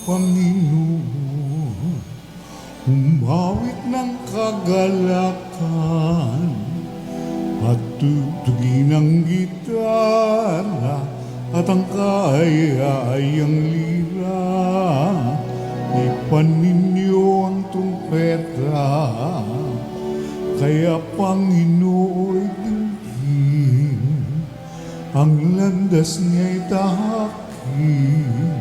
Panginoon, humawit ng kagalakan at tutugin ang gitara at ang kaayang lira. Ipaninyo ang trumpeta, kaya Panginoon dinggin, ang landas niya'y tahakin.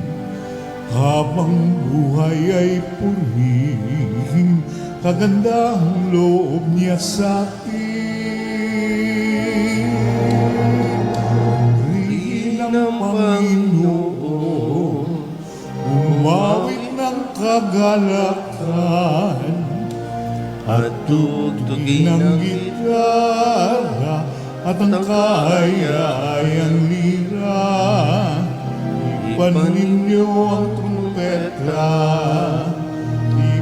Habang buhay ay purihin, kagandahang loob niya sa atin. Purihin ng Panginoon, umawit ng kagalakan, at tugtugin ng gitara at ang kaayang lira. Ipan ninyo ang trumpeta,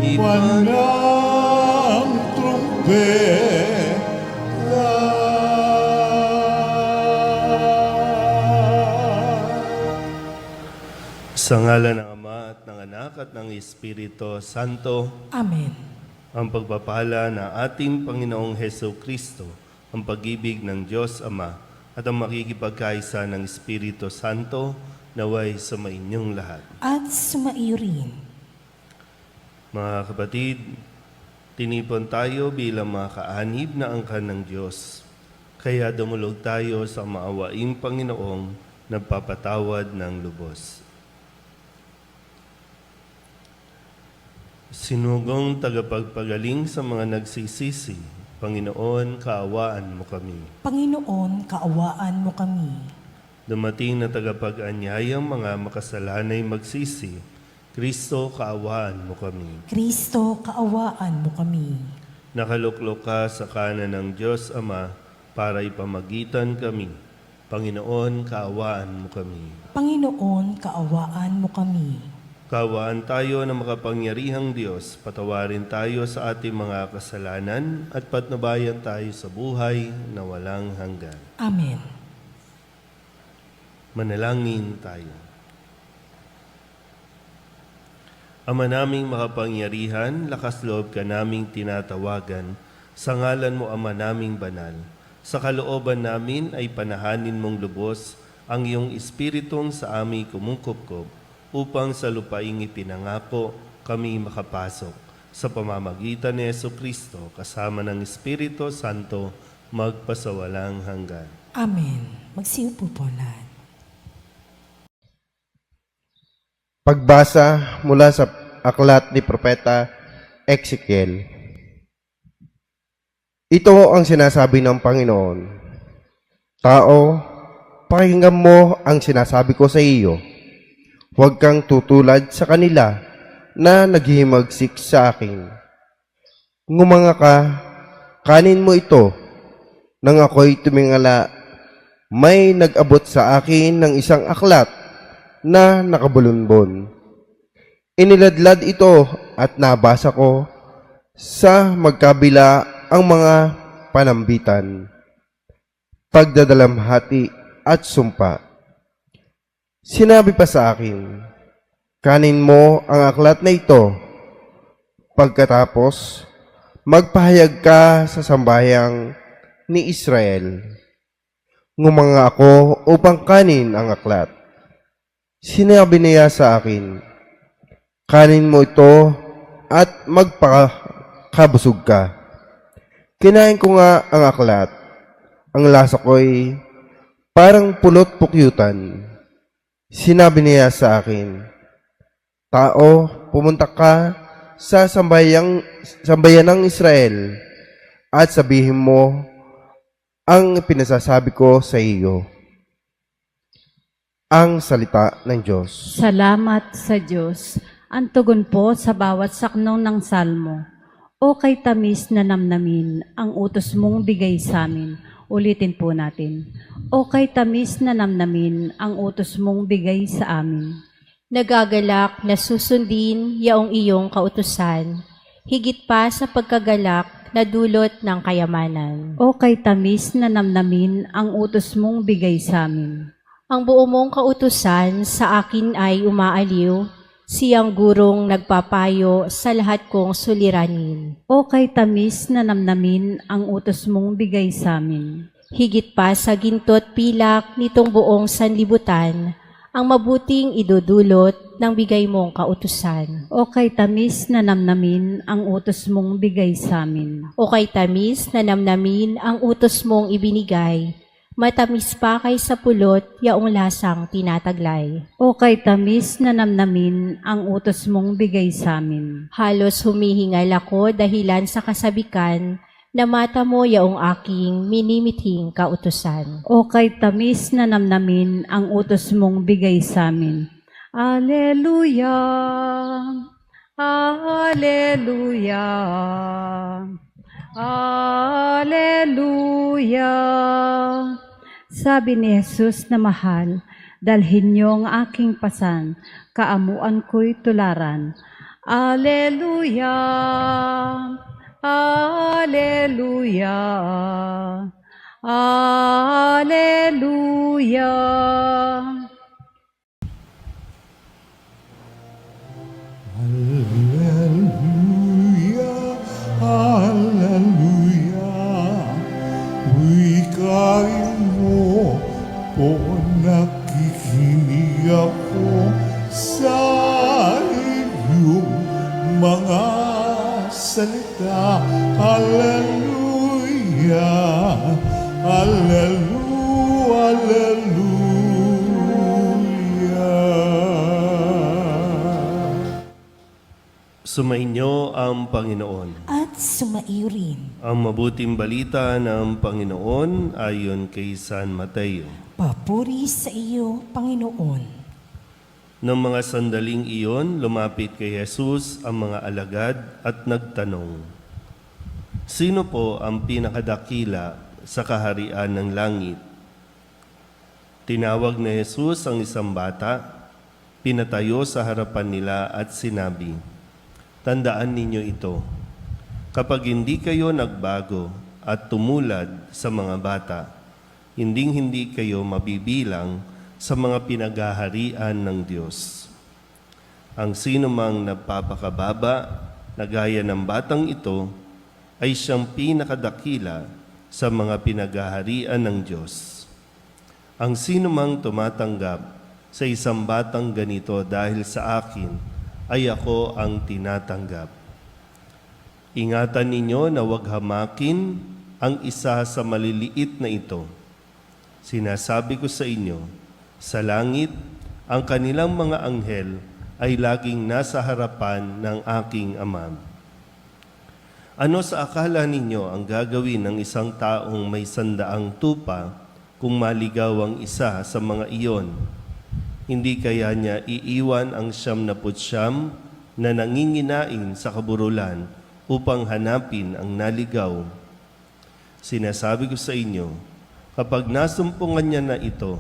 ipan ang trumpeta. Sa ngalan ng Ama at ng Anak at ng Espiritu Santo. Amen. Ang pagpapala ng ating Panginoong Hesus Kristo, ang pag-ibig ng Diyos Ama, at ang makikipagkaisa ng Espiritu Santo, naway sa mainyong lahat. At sumaiyo rin. Mga kapatid, tinipon tayo bilang mga kaanib na angkan ng Diyos. Kaya dumulog tayo sa maawaing Panginoong nagpapatawad ng lubos. Sinugong tagapagpagaling sa mga nagsisisi, Panginoon, kaawaan mo kami. Panginoon, kaawaan mo kami. Dumating na tagapag-anyayang mga makasalanay magsisi, Kristo, kaawaan mo kami. Kristo, kaawaan mo kami. Nakaluklok ka sa kanan ng Diyos Ama para ipamagitan kami. Panginoon, kaawaan mo kami. Panginoon, kaawaan mo kami. Kaawaan tayo ng makapangyarihang Diyos, patawarin tayo sa ating mga kasalanan at patnubayan tayo sa buhay na walang hanggan. Amen. Manalangin tayo. Ama naming makapangyarihan, lakas loob ka naming tinatawagan, sa ngalan mo Ama naming banal. Sa kalooban namin ay panahanin mong lubos ang iyong espiritong sa aming kumungkupkup, upang sa lupaing ipinangako kami makapasok. Sa pamamagitan ni Hesus Kristo, kasama ng Espiritu Santo, magpasawalang hanggan. Amen. Magsiupo po lahat. Pagbasa mula sa aklat ni Propeta Ezekiel. Ito ang sinasabi ng Panginoon. Tao, pakinggan mo ang sinasabi ko sa iyo. Huwag kang tutulad sa kanila na naghihimagsik sa akin. Ngumanga ka, kanin mo ito. Nang ako'y tumingala, may nag-abot sa akin ng isang aklat na nakabulunbon. Iniladlad ito at nabasa ko sa magkabila ang mga panambitan, pagdadalamhati at sumpa. Sinabi pa sa akin, kanin mo ang aklat na ito. Pagkatapos, magpahayag ka sa sambayang ni Israel. Ngumanga ako upang kanin ang aklat. Sinabi niya sa akin, kanin mo ito at magpakabusog ka. Kinain ko nga ang aklat. Ang lasa ko'y parang pulot pukyutan. Sinabi niya sa akin, tao, pumunta ka sa sambayan ng Israel at sabihin mo ang pinasasabi ko sa iyo. Ang salita ng Diyos. Salamat sa Diyos. Ang tugon po sa bawat saknong ng salmo. O kay tamis na namnamin, ang utos mong bigay sa amin. Ulitin po natin. O kay tamis na namnamin, ang utos mong bigay sa amin. Nagagalak na susundin yaong iyong kautusan, higit pa sa pagkagalak na dulot ng kayamanan. O kay tamis na namnamin, ang utos mong bigay sa amin. Ang buo mong kautusan sa akin ay umaaliw, Siyang gurong nagpapayo sa lahat kong suliranin. O kay tamis na namnamin ang utos mong bigay sa amin. Higit pa sa ginto't pilak nitong buong sanlibutan, ang mabuting idudulot ng bigay mong kautusan. O kay tamis na namnamin ang utos mong bigay sa amin. O kay tamis na namnamin ang utos mong ibinigay, matamis pa kay sa pulot yaong lasang tinataglay. O kay tamis na namnamin ang utos mong bigay sa amin. Halos humihingal ako dahilan sa kasabikan na mata mo yaong aking minimithing kautusan. O kay tamis na namnamin ang utos mong bigay sa amin. Alleluia, Alleluia, Alleluia. Sabi ni Jesus na mahal, dalhin niyo ang aking pasan, kaamuan ko'y tularan. Alleluia, Alleluia, Alleluia. Hallelujah, hallelujah. Wikain mo po, nakikinig ako sa iyong mga salita. Hallelujah, hallelujah, hallelujah. Sumainyo ang Panginoon. At sumaiyo rin. Ang mabuting balita ng Panginoon ayon kay San Mateo. Papuri sa iyo, Panginoon. Nang mga sandaling iyon, lumapit kay Jesus ang mga alagad at nagtanong, "Sino po ang pinakadakila sa kaharian ng langit?" Tinawag ni Jesus ang isang bata, pinatayo sa harapan nila at sinabi, "Tandaan ninyo ito, kapag hindi kayo nagbago at tumulad sa mga bata, hinding-hindi kayo mabibilang sa mga pinaghaharian ng Diyos. Ang sino mang nagpapakababa na gaya ng batang ito ay siyang pinakadakila sa mga pinaghaharian ng Diyos. Ang sino mang tumatanggap sa isang batang ganito dahil sa akin, ay ako ang tinatanggap. Ingatan ninyo na huwag hamakin ang isa sa maliliit na ito. Sinasabi ko sa inyo, sa langit, ang kanilang mga anghel ay laging nasa harapan ng aking Ama. Ano sa akala ninyo ang gagawin ng isang taong may 100 tupa kung maligaw ang isa sa mga iyon? Hindi kaya niya iiwan ang 99 na nanginginain sa kaburulan upang hanapin ang naligaw? Sinasabi ko sa inyo, kapag nasumpungan niya na ito,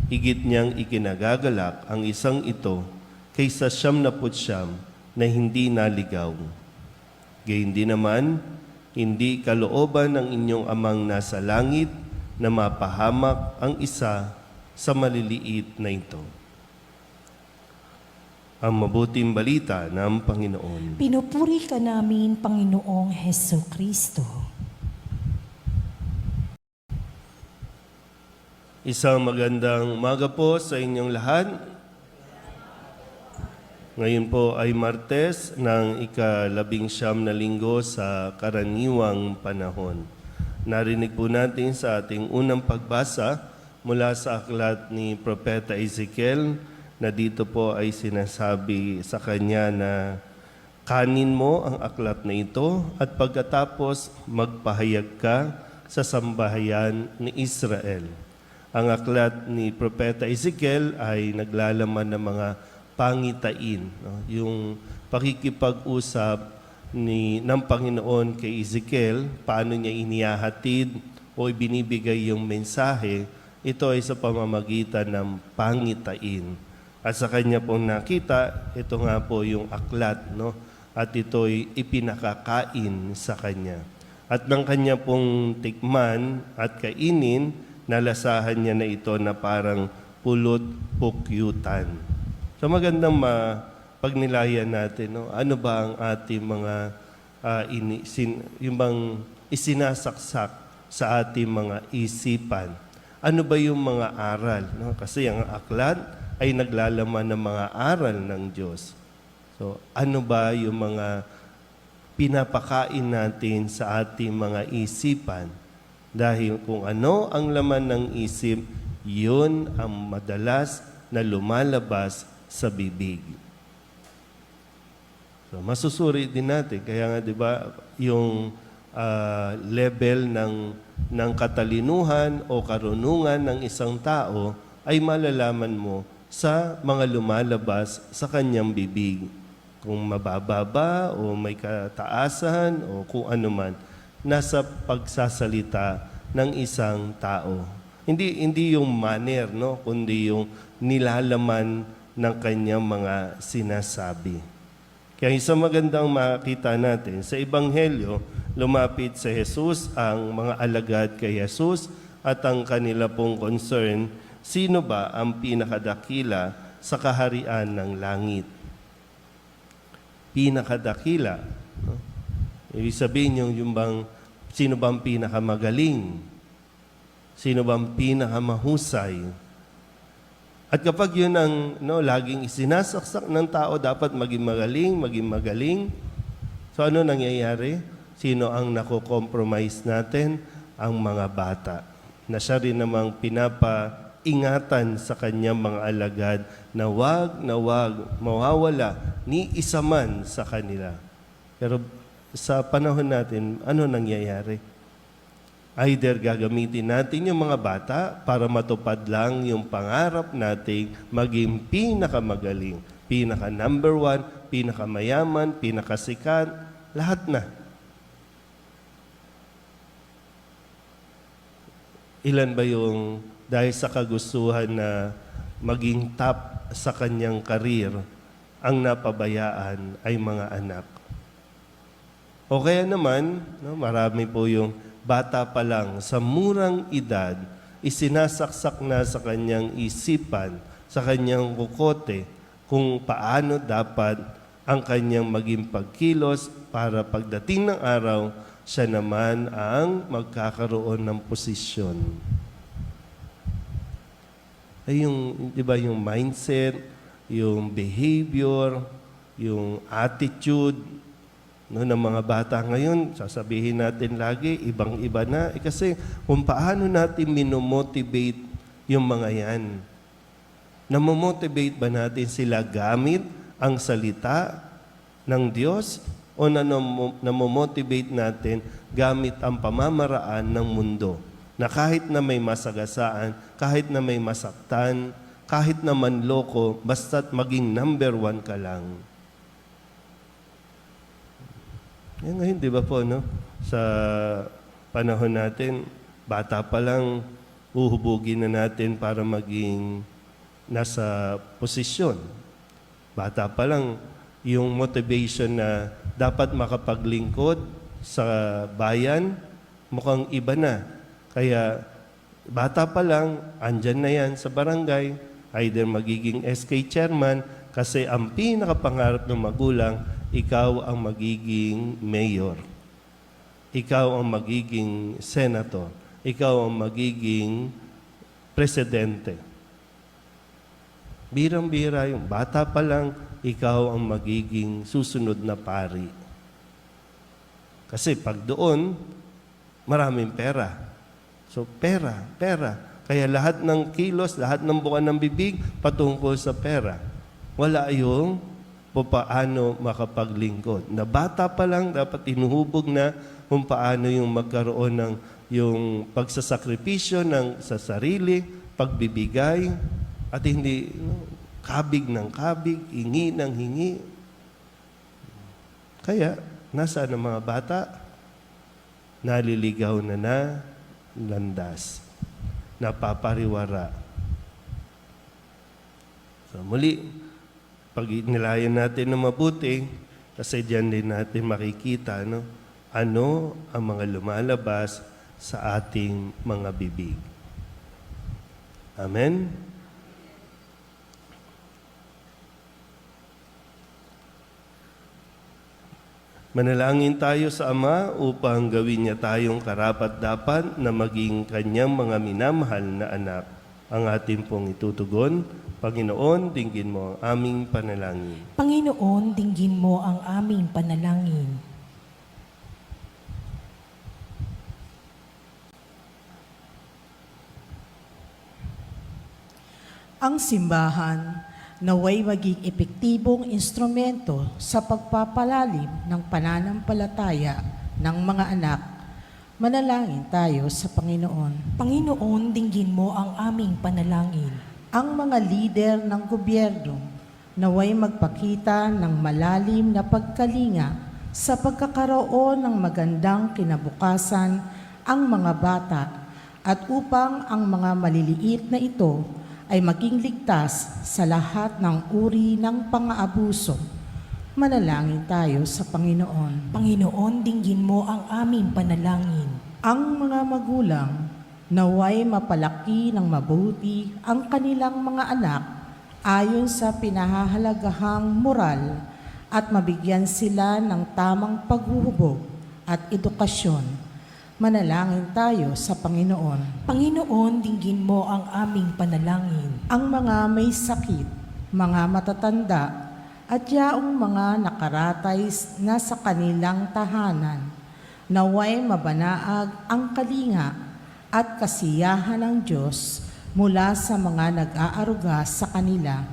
higit niyang ikinagagalak ang isang ito kaysa 99 na hindi naligaw. Gayun din naman, hindi kalooban ng inyong amang nasa langit na mapahamak ang isa sa maliliit na ito." Ang mabuting balita ng Panginoon. Pinupuri ka namin, Panginoong Heso Kristo. Isang magandang umaga po sa inyong lahat. Ngayon po ay Martes ng ika-19 na linggo sa karaniwang panahon. Narinig po natin sa ating unang pagbasa mula sa aklat ni Propeta Ezekiel na dito po ay sinasabi sa kanya na kanin mo ang aklat na ito at pagkatapos magpahayag ka sa sambahayan ni Israel. Ang aklat ni Propeta Ezekiel ay naglalaman ng mga pangitain, no? Yung pakikipag-usap ng Panginoon kay Ezekiel, paano niya inihahatid o ibinibigay yung mensahe, ito ay sa pamamagitan ng pangitain. At sa kanya pong nakita, ito nga po yung aklat, no? At ito'y ipinakakain sa kanya. At ng kanya pong tikman at kainin, nalasahan niya na ito na parang pulot pukyutan. So magandang pagnilayan natin, no? Ano ba ang ating mga yung bang isinasaksak sa ating mga isipan? Ano ba yung mga aral? No? Kasi ang aklat ay naglalaman ng mga aral ng Diyos. So, ano ba yung mga pinapakain natin sa ating mga isipan? Dahil kung ano ang laman ng isip, yun ang madalas na lumalabas sa bibig. So, masusuri din natin. Kaya nga, di ba, yung level ng katalinuhan o karunungan ng isang tao ay malalaman mo sa mga lumalabas sa kanyang bibig. Kung mababa ba o may kataasan o kung ano man, nasa pagsasalita ng isang tao. Hindi yung manner, no? Kundi yung nilalaman ng kanyang mga sinasabi. Kaya isang magandang makita natin, sa Ebanghelyo, lumapit sa Jesus ang mga alagad kay Jesus at ang kanila pong concern, sino ba ang pinakadakila sa kaharian ng langit? Pinakadakila. No? Ibig sabihin yung bang, sino bang pinakamagaling? Sino bang pinakamahusay? At kapag yun ang laging isinasaksak ng tao, dapat maging magaling. So ano nangyayari? Sino ang nako-compromise natin? Ang mga bata. Na siya rin namang pinapaingatan sa kanyang mga alagad na wag mawawala ni isa man sa kanila. Pero sa panahon natin, ano nangyayari? Either gagamitin natin yung mga bata para matupad lang yung pangarap nating maging pinakamagaling, pinaka number 1, pinakamayaman, pinakasikat, lahat na. Ilan ba yung dahil sa kagustuhan na maging top sa kanyang karir, ang napabayaan ay mga anak? O kaya naman, marami po yung bata pa lang, sa murang edad, isinasaksak na sa kanyang isipan, sa kanyang kukote, kung paano dapat ang kanyang maging pagkilos para pagdating ng araw, siya naman ang magkakaroon ng posisyon. Ay yung, di ba, yung mindset, yung behavior, yung attitude, ng mga bata ngayon, sasabihin natin lagi, ibang-iba na. Kasi kung paano natin minomotivate yung mga yan. Namomotivate ba natin sila gamit ang salita ng Diyos o namomotivate natin gamit ang pamamaraan ng mundo? Na kahit na may masagasaan, kahit na may masaktan, kahit na manloko, basta't maging number 1 ka lang. Yan ngayon, di ba po, no? Sa panahon natin, bata pa lang, uhubugin na natin para maging nasa posisyon. Bata pa lang, yung motivation na dapat makapaglingkod sa bayan, mukhang iba na. Kaya, bata pa lang, andyan na yan sa barangay, either magiging SK chairman, kasi ang pinakapangarap ng magulang, ikaw ang magiging mayor. Ikaw ang magiging senator. Ikaw ang magiging presidente. Birang-bira yung bata pa lang, ikaw ang magiging susunod na pari. Kasi pag doon, maraming pera. So pera. Kaya lahat ng kilos, lahat ng buka ng bibig, patungkol sa pera. Wala yung paano makapaglingkod. Na bata pa lang, dapat inuhubog na kung paano yung magkaroon ng yung pagsasakripisyo ng sa sarili, pagbibigay, at hindi kabig ng kabig, hingi ng hingi. Kaya, nasaan ang mga bata? Naliligaw na landas. Napapariwara. So muli, pag nilayan natin ng mabuti, kasi diyan din natin makikita ano ang mga lumalabas sa ating mga bibig. Amen? Manalangin tayo sa Ama upang gawin niya tayong karapat-dapat na maging kanyang mga minamahal na anak. Ang ating pong itutugon, Panginoon, dinggin mo ang aming panalangin. Panginoon, dinggin mo ang aming panalangin. Ang simbahan naway maging epektibong instrumento sa pagpapalalim ng pananampalataya ng mga anak. Manalangin tayo sa Panginoon. Panginoon, dinggin mo ang aming panalangin. Ang mga lider ng gobyerno naway magpakita ng malalim na pagkalinga sa pagkakaroon ng magandang kinabukasan ang mga bata at upang ang mga maliliit na ito ay maging ligtas sa lahat ng uri ng pang-aabuso. Manalangin tayo sa Panginoon. Panginoon, dinggin mo ang aming panalangin. Ang mga magulang naway mapalaki ng mabuti ang kanilang mga anak ayon sa pinahahalagahang moral at mabigyan sila ng tamang paghuhubog at edukasyon. Manalangin tayo sa Panginoon. Panginoon, dinggin mo ang aming panalangin. Ang mga may sakit, mga matatanda, at yaong mga nakaratay na sa kanilang tahanan, naway mabanaag ang kalinga at kasiyahan ng Diyos mula sa mga nag-aaruga sa kanila.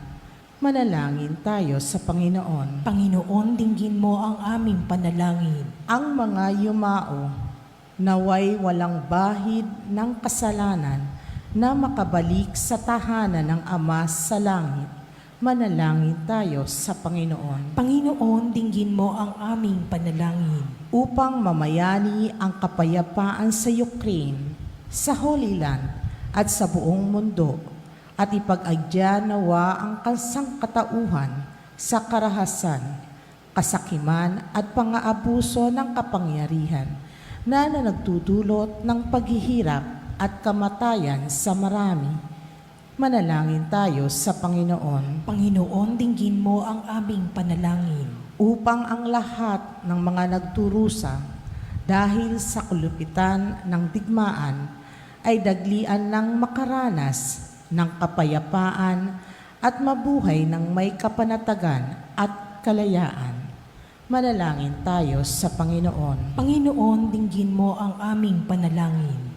Manalangin tayo sa Panginoon. Panginoon, dinggin mo ang aming panalangin. Ang mga yumao, naway walang bahid ng kasalanan na makabalik sa tahanan ng Ama sa langit. Manalangin tayo sa Panginoon. Panginoon, dinggin mo ang aming panalangin. Upang mamayani ang kapayapaan sa Ukraine, sa Holy Land at sa buong mundo, at ipag-agya nawa ang kasangkatauhan sa karahasan, kasakiman at pang-aabuso ng kapangyarihan na nagdudulot ng paghihirap at kamatayan sa marami. Manalangin tayo sa Panginoon. Panginoon, dinggin mo ang aming panalangin. Upang ang lahat ng mga nagturusa dahil sa kulupitan ng digmaan ay daglian ng makaranas ng kapayapaan at mabuhay ng may kapanatagan at kalayaan. Manalangin tayo sa Panginoon. Panginoon, dinggin mo ang aming panalangin.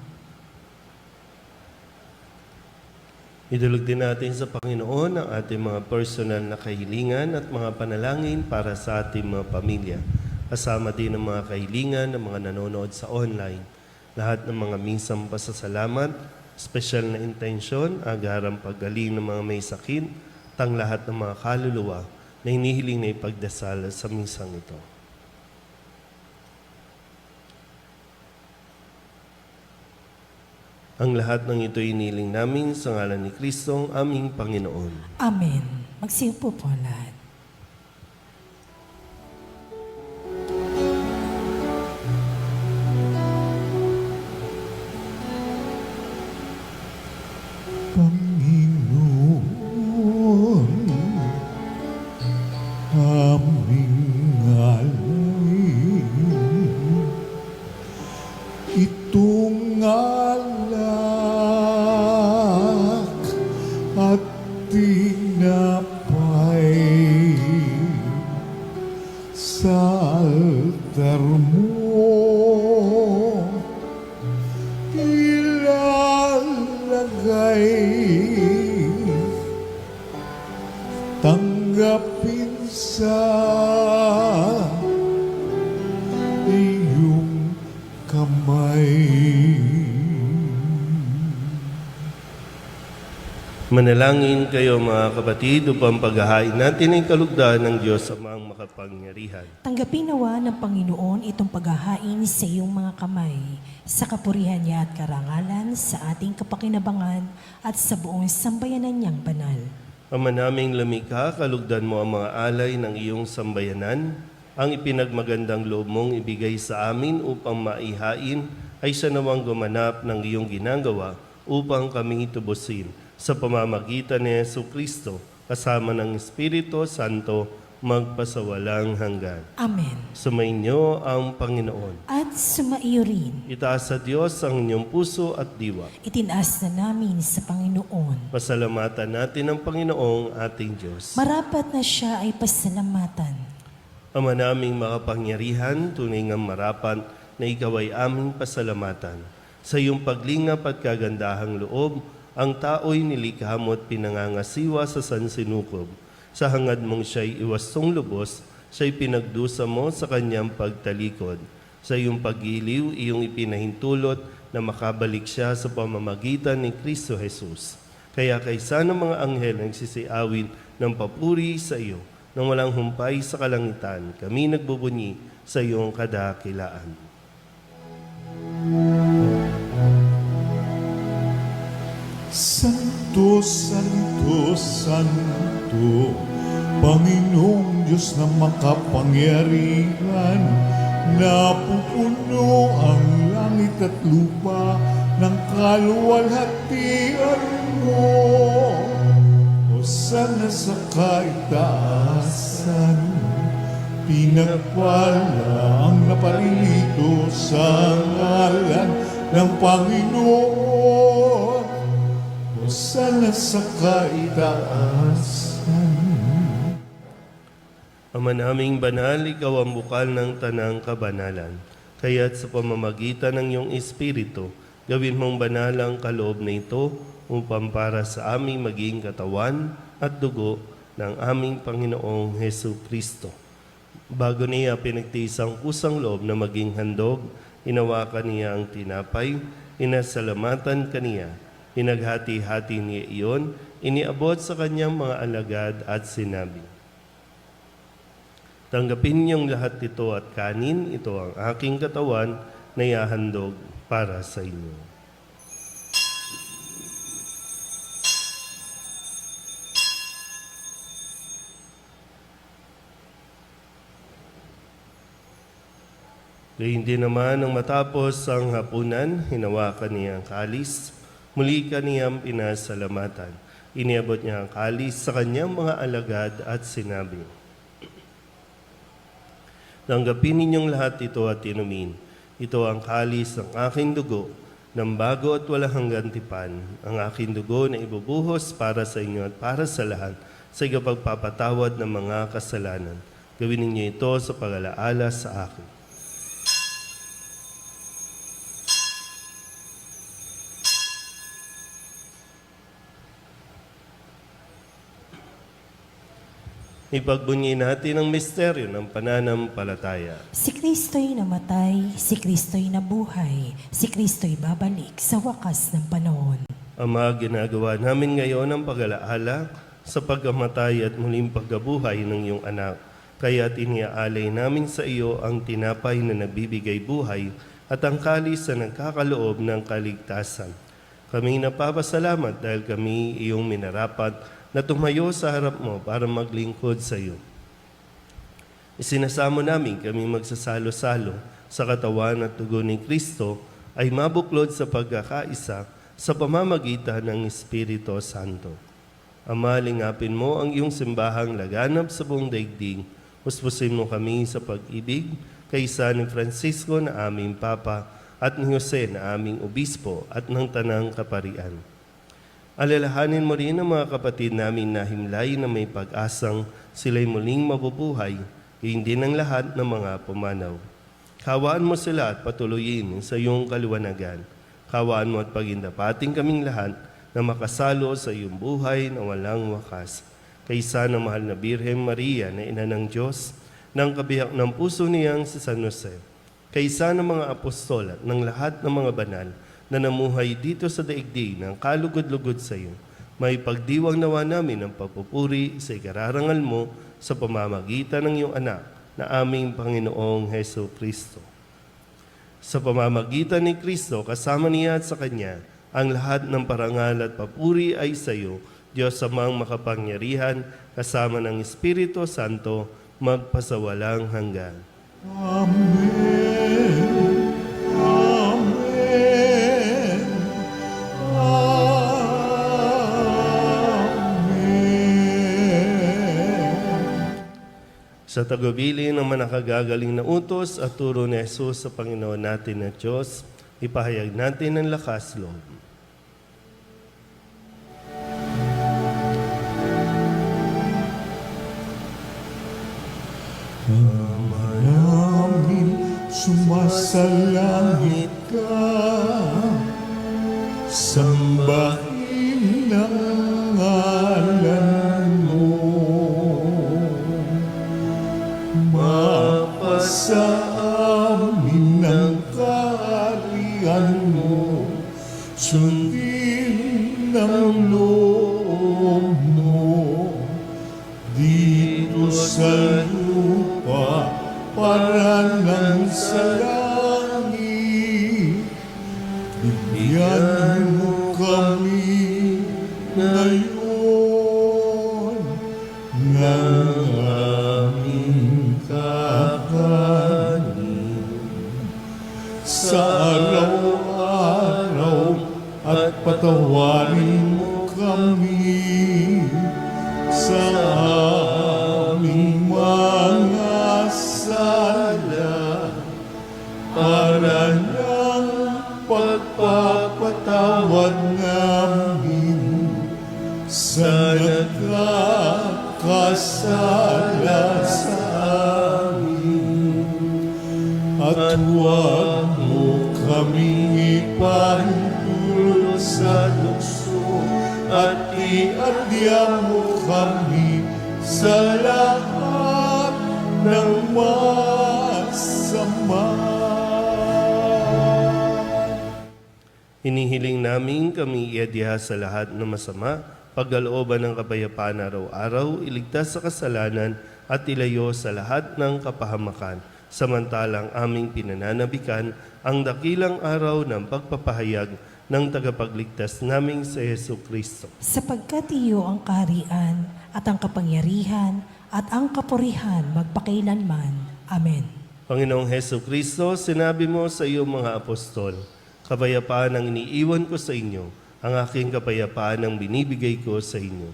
Idulog din natin sa Panginoon ang ating mga personal na kahilingan at mga panalangin para sa ating mga pamilya. Kasama din ang mga kahilingan ng mga nanonood sa online. Lahat ng mga minsang pasasalamat, espesyal na intensyon, agarang paggaling ng mga may sakit, tang lahat ng mga kaluluwa na hinihiling na ipagdasal sa misang ito. Ang lahat ng ito iniling namin sa ngalan ni Kristong aming Panginoon. Amen. Magsiupo po lahat. Panginoon, aming alay, itong alak at tinapay sa altar mo ilalagay, tanggapin sa iyong kamay. Manalangin kayo mga kapatid upang paghahain natin ang kalugdan ng Diyos Amang makapangyarihan. Tanggapin nawa ng Panginoon itong paghahain sa iyong mga kamay, sa kapurihan niya at karangalan, sa ating kapakinabangan at sa buong sambayanan niyang banal. Ama naming lumikha, kalugdan mo ang mga alay ng iyong sambayanan. Ang ipinagmagandang loob mong ibigay sa amin upang maihain ay siya nawang gumanap ng iyong ginagawa upang kami tubusin sa pamamagitan ni Jesu Kristo kasama ng Espiritu Santo magpasawalang hanggan. Amen. Sumainyo ang Panginoon. At sumaiyo rin, Itaas sa Diyos ang inyong puso at diwa. itinaas na namin sa Panginoon. Pasalamatan natin ang Panginoong ating Diyos. Marapat na siya ay pasalamatan. Ama naming makapangyarihan, tunay ngang marapat na ikaw ay aming pasalamatan. Sa iyong paglingap at kagandahang loob, ang tao'y nilikha mo at pinangangasiwa sa sansinukob. Sa hangad mong siya'y iwastong lubos, siya'y pinagdusa mo sa kanyang pagtalikod. Sa iyong pag-iliw, iyong ipinahintulot na makabalik siya sa pamamagitan ni Kristo Jesus. Kaya kaysa ng mga anghel nagsisiawin ng papuri sa iyo, nang walang humpay sa kalangitan, kami nagbubunyi sa iyong kadakilaan. Santo, Santo, Santo, Panginoong Diyos na makapangyarihan, napupuno ang langit at lupa ng kaluwalhatian mo. Hosana sa kaitaasan, pinagpala ang naparilito sa ngalan ng Panginoon. Hosana sa kaitaasan. Ama naming banal, ikaw ang bukal ng tanang kabanalan. Kaya't sa pamamagitan ng iyong Espiritu, gawin mong banal ang kaloob na ito upang para sa aming maging katawan at dugo ng aming Panginoong Hesu Kristo. Bago niya pinagtiis ang kusang loob na maging handog, hinawakan niya ang tinapay, inasalamatan kaniya, pinaghati-hati niya iyon, iniabot sa kanyang mga alagad at sinabi, tanggapin niyong lahat ito at kanin, ito ang aking katawan na ihahandog para sa inyo. Gayun din naman nang matapos ang hapunan, hinawakan niya ang kalis, muli kaniyang pinasalamatan. Iniabot niya ang kalis sa kanyang mga alagad at sinabi, tanggapin ninyong lahat ito at inumin. Ito ang kalis ng aking dugo, ng bago at walang hanggang tipan, ang aking dugo na ibubuhos para sa inyo at para sa lahat sa ikapagpapatawad ng mga kasalanan. Gawin ninyo ito sa pag-alaala sa akin. Ipagbunyi natin ang misteryo ng pananampalataya. Si Kristo'y namatay, si Kristo'y nabuhay, si Kristo'y babalik sa wakas ng panahon. Ama, ginagawa namin ngayon ang pag-alaala sa pagkamatay at muling pagkabuhay ng iyong anak. Kaya't iniaalay namin sa iyo ang tinapay na nagbibigay buhay at ang kalis na nagkakaloob ng kaligtasan. Kami napapasalamat dahil kami iyong minarapat na tumayo sa harap mo para maglingkod sa iyo. Isinasamo namin kami magsasalo-salo sa katawan at dugo ni Kristo ay mabuklod sa pagkakaisa sa pamamagitan ng Espiritu Santo. Ama, lingapin mo ang iyong simbahang laganap sa buong daigdig. Puspusin mo kami sa pag-ibig kaysa ni Francisco na aming Papa at ni Jose na aming Obispo at ng Tanang Kaparian. Alalahanin mo rin ang mga kapatid namin na himlay na may pag-asang sila'y muling mabubuhay, hindi ng lahat ng mga pumanaw. Kawaan mo sila at patuloyin sa iyong kaliwanagan. Kawaan mo at pagindapating kaming lahat na makasalo sa iyong buhay na walang wakas. Kaysa ng mahal na Birhen Maria na ina ng Diyos, ng kabiyak ng puso niyang si San Jose, kaysa ng mga apostol at ng lahat ng mga banal na namuhay dito sa daigdig ng kalugod-lugod sa iyo, may pagdiwang nawa namin ang pagpupuri sa ikararangal mo sa pamamagitan ng iyong anak na aming Panginoong Hesu Kristo. Sa pamamagitan ni Kristo, kasama niya at sa Kanya, ang lahat ng parangal at papuri ay sa iyo, Diyos amang makapangyarihan, kasama ng Espiritu Santo, magpasawalang hanggan. Amen. Amen. Amen. Sa tagubilin ng manakagagaling na utos at turo ni Jesus sa Panginoon natin na Diyos, ipahayag natin ang lakas loob. namin sumasalangit ka, sambahin ang ngalan mo, mapasa amin ang kaharian mo, sundin ang loob mo, dito sa lupa para nang sa langit. Bigyan mo kami ngayon ng aming kakanin sa araw-araw at patawarin mo kami sa aming mga sala para ng pagpapatawad namin sa nagkakasala sa amin. At huwag mo kaming ipahintulot sa lukso at iadya mo kami sa lahat ng masama. Hinihiling namin kami iadya sa lahat ng masama, pagkalooban ng kapayapaan araw-araw, iligtas sa kasalanan at ilayo sa lahat ng kapahamakan. Samantalang aming pinananabikan ang dakilang araw ng pagpapahayag ng tagapagligtas naming sa Yesu Kristo. Sapagkat iyo ang kaharian at ang kapangyarihan at ang kapurihan magpakailanman. Amen. Panginoong Hesu Kristo, sinabi mo sa iyong mga apostol, kapayapaan ang iniiwan ko sa inyo, ang aking kapayapaan ang binibigay ko sa inyo.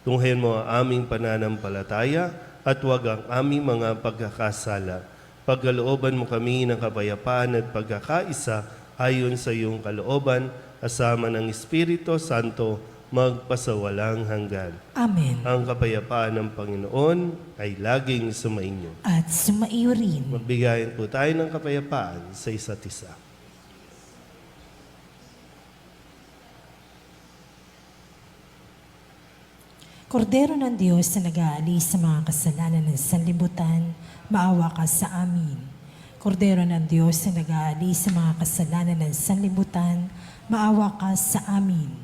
Tunghayan mo ang aming pananampalataya at huwag ang aming mga pagkakasala. Pagkalooban mo kami ng kapayapaan at pagkakaisa ayon sa iyong kalooban, kasama ng Espiritu Santo, magpasawalang hanggan. Amen. Ang kapayapaan ng Panginoon ay laging sumainyo. At sumaiyo rin. Magbigayan po tayo ng kapayapaan sa isa't isa. Kordero ng Diyos na nag-aalis sa mga kasalanan ng sanlibutan, maawa ka sa amin. Kordero ng Diyos na nag-aalis sa mga kasalanan ng sanlibutan, maawa ka sa amin.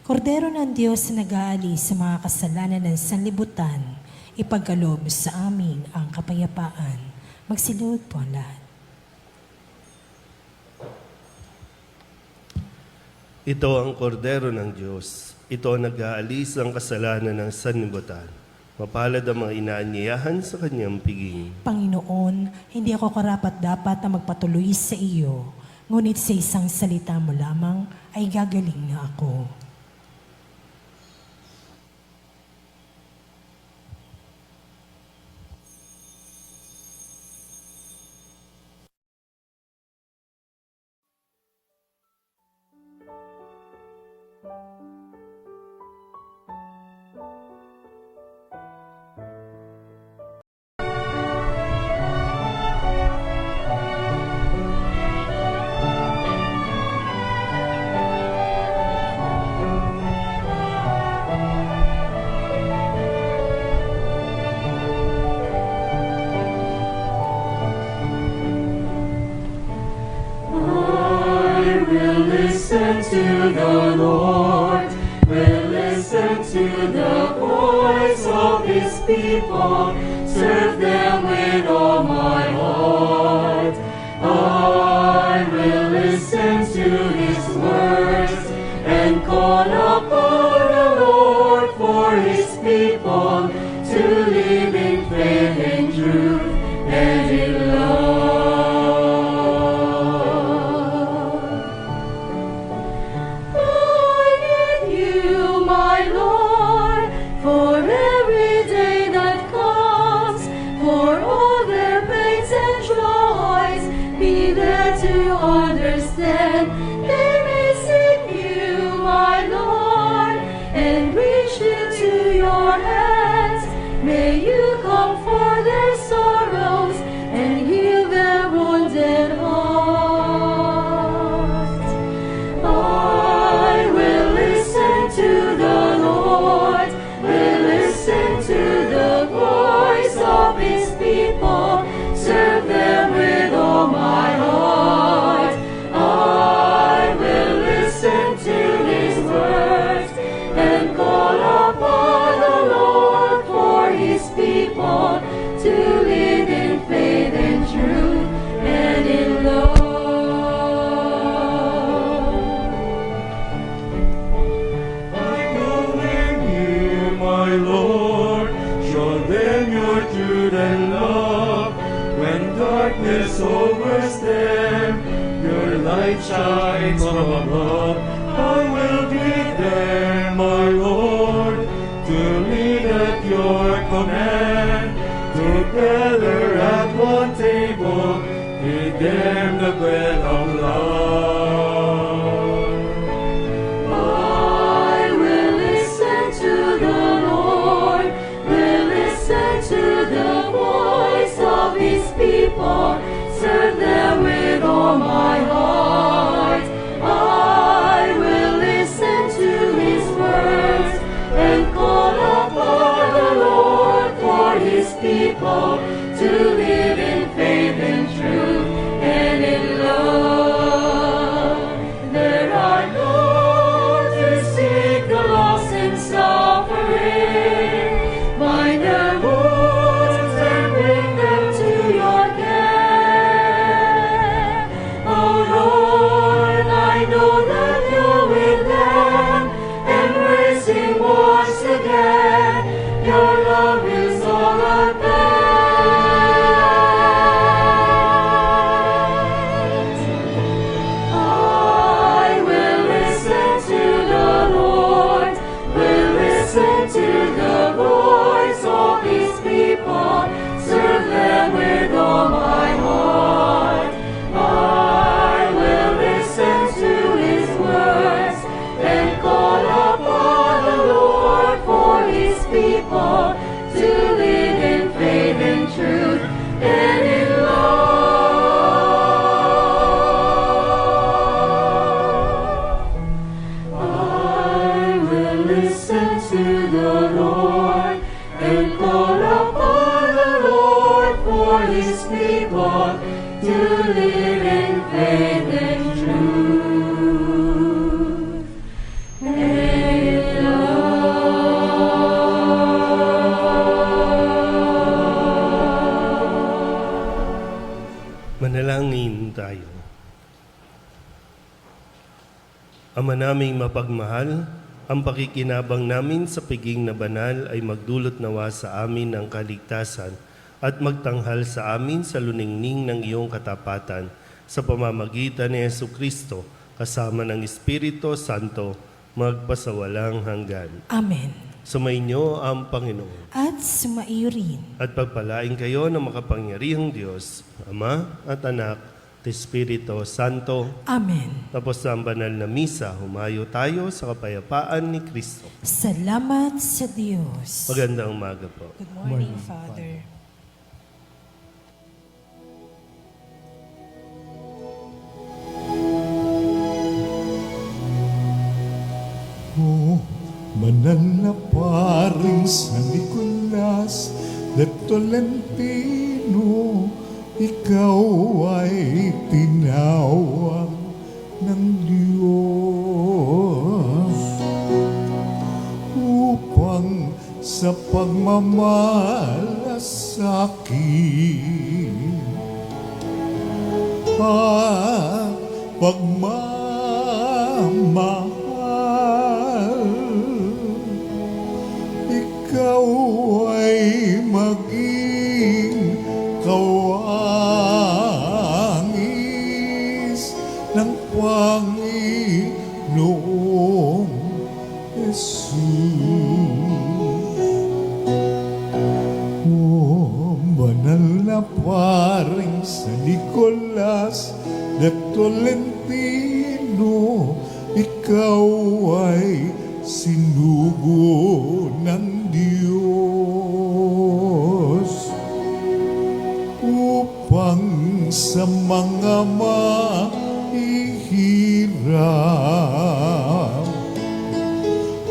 Kordero ng Diyos na nag-aalis sa mga kasalanan ng sanlibutan, ipagkaloob sa amin ang kapayapaan. Magsilod po ang lahat. Ito ang kordero ng Diyos. Ito ang nag-aalis ang kasalanan ng sanlibutan. Mapalad ang mga inaanyayahan sa kanyang piging. Panginoon, hindi ako karapat-dapat na magpatuloy sa iyo, ngunit sa isang salita mo lamang ay gagaling na ako. Listen to the Lord, will listen to the voice of His people, serve them with all my heart. I will listen to His words and call upon the Lord for His people to live in faith and truth and in love. My Lord, for every day that comes, for my Lord. Show them your truth and love. When darkness overtakes them, your light shines from above. I will be there, my Lord, to lead at your command. Together at one table, eat them the bread of love. I will listen to the Lord, will listen to the voice of his people, serve them with all my heart. I will listen to his words and call upon the Lord for his people to live in faith and truth and in love. There are those who seek the lost and suffering, bind their wounds and bring them to your care. Oh Lord, I know that you're with them, embracing once again. Your love is all I bear. I will listen to the Lord, will listen to the voice of his people, serve them with all my heart. I will listen to his words and call upon the Lord for his people to live in faith and truth and in love. I will listen to the Lord and call upon the Lord for his people to live in faith and truth and in love. Manalangin tayo. Ama naming mapagmahal, ang pakikinabang namin sa piging na banal ay magdulot nawa sa amin ng kaligtasan at magtanghal sa amin sa luningning ng iyong katapatan sa pamamagitan ni Jesucristo kasama ng Espiritu Santo magpasawalang hanggan. Amen. Sumainyo ang Panginoon. At sumaiyo rin. At pagpalain kayo ng makapangyarihang Diyos, Ama at Anak, at Espiritu Santo. Amen. Tapos ang banal na misa, humayo tayo sa kapayapaan ni Kristo. Salamat sa Diyos. Magandang umaga po. Good morning, Father. O manal na paring San Nicolas de Tolentino, ikaw ay tinawag ng Diyos upang sa pagmamalasakit at pagmamahal, ikaw ay maging kawangis ng Panginoong Jesus. O banal na paring San Nicolas de Tolentino, ikaw ay sinugo ng Diyos upang sa mga mahihirap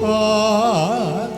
at